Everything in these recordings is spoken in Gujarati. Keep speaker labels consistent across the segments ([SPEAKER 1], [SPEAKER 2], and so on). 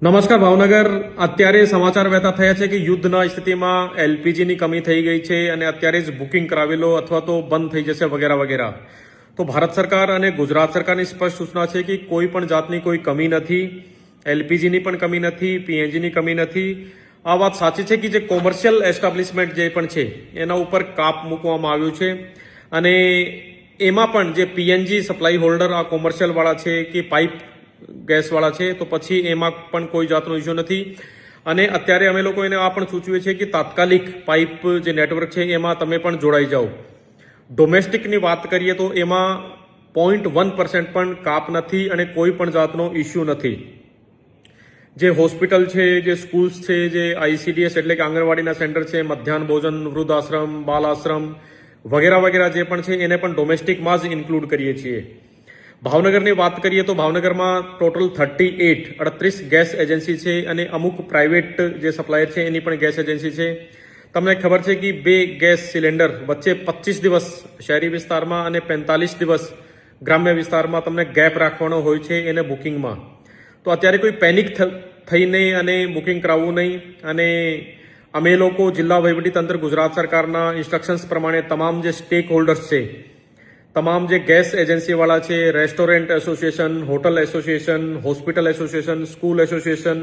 [SPEAKER 1] નમસ્કાર ભાવનગર અત્યારે સમાચાર વહેતા થયા છે કે યુદ્ધના સ્થિતિમાં એલપીજીની કમી થઈ ગઈ છે અને અત્યારે જ બુકિંગ કરાવેલો અથવા તો બંધ થઈ જશે વગેરે વગેરે. તો ભારત સરકાર અને ગુજરાત સરકારની સ્પષ્ટ સૂચના છે કે કોઈ પણ જાતની કોઈ કમી નથી, એલપીજીની પણ કમી નથી, પીએનજીની કમી નથી. આ વાત સાચી છે કે જે કોમર્શિયલ એસ્ટાબ્લિશમેન્ટ જે પણ છે એના ઉપર કાપ મૂકવામાં આવ્યું છે અને એમાં પણ જે પીએનજી સપ્લાય હોલ્ડર આ કોમર્શિયલવાળા છે કે પાઇપ ગેસવાળા છે તો પછી એમાં પણ કોઈ જાતનો ઇસ્યુ નથી. અને અત્યારે અમે લોકો એને આ પણ સૂચવીએ છીએ કે તાત્કાલિક પાઇપ જે નેટવર્ક છે એમાં તમે પણ જોડાઈ જાઓ. ડોમેસ્ટિકની વાત કરીએ તો એમાં 0.1% પણ કાપ નથી અને કોઈ પણ જાતનો ઇસ્યુ નથી. જે હોસ્પિટલ છે, જે સ્કૂલ્સ છે, જે આઈસીડીએસ એટલે કે આંગણવાડીના સેન્ટર છે, મધ્યાહન ભોજન, વૃદ્ધાશ્રમ, બાલ આશ્રમ વગેરે વગેરે જે પણ છે એને પણ ડોમેસ્ટિકમાં જ ઇન્ક્લુડ કરીએ છીએ. ભાવનગરની વાત કરીએ તો ભાવનગરમાં ટોટલ 38 ગેસ એજન્સી છે અને અમુક પ્રાઇવેટ જે સપ્લાયર છે એની પણ ગેસ એજન્સી છે. તમને ખબર છે કે 2 ગેસ સિલિન્ડર વચ્ચે 25 દિવસ શહેરી વિસ્તારમાં અને 45 દિવસ ગ્રામ્ય વિસ્તારમાં તમને ગેપ રાખવાનો હોય છે એને બુકિંગમાં. તો અત્યારે કોઈ પેનિક થઈને અને બુકિંગ કરાવવું નહીં. અને અમે લોકો જિલ્લા વહીવટીતંત્ર ગુજરાત સરકારના ઇન્સ્ટ્રક્શન્સ પ્રમાણે તમામ જે સ્ટેક હોલ્ડર્સ છે, તમામ જે ગેસ એજન્સીવાળા છે, restaurant association, hotel association, hospital association, school association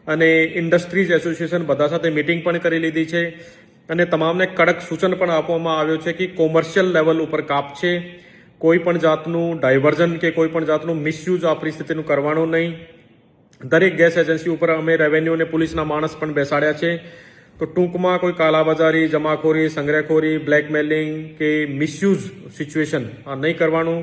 [SPEAKER 1] અને ઇન્ડસ્ટ્રીઝ એસોસિએશન બધા સાથે મિટિંગ પણ કરી લીધી છે અને તમામને કડક સૂચન પણ આપવામાં આવ્યો છે કે કોમર્શિયલ લેવલ ઉપર કાપ છે. કોઈ પણ જાતનું ડાયવર્ઝન કે કોઈ પણ જાતનું મિસયુઝ આ પરિસ્થિતિનું કરવાનું નહીં. દરેક ગેસ એજન્સી ઉપર અમે રેવન્યુ અને પોલીસના માણસ પણ બેસાડ્યા છે. તો ટૂંકમાં કોઈ કાલાબજારી, જમાખોરી, સંગ્રહખોરી, બ્લેકમેલિંગ કે મિસયુઝ સિચ્યુએશન આ નહીં કરવાનું.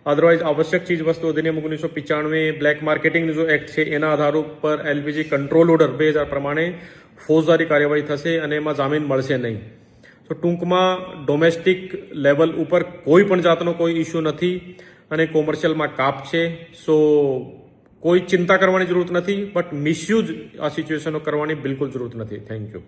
[SPEAKER 1] અદરવાઇઝ આવશ્યક ચીજ વસ્તુ અધિનિયમ 1995 બ્લેક માર્કેટિંગનો જો એક્ટ છે એના આધાર ઉપર એલપીજી કંટ્રોલ ઓર્ડર 2000 પ્રમાણે ફોજદારી કાર્યવાહી થશે અને એમાં જામીન મળશે નહીં. તો ટૂંકમાં ડોમેસ્ટિક લેવલ ઉપર કોઈ પણ જાતનો કોઈ ઇસ્યુ નથી અને કોમર્શિયલમાં કાપ છે. સો કોઈ ચિંતા કરવાની જરૂરત નથી, બટ મિસયુઝ આ સિચ્યુએશનો કરવાની બિલકુલ જરૂરત નથી. Thank you.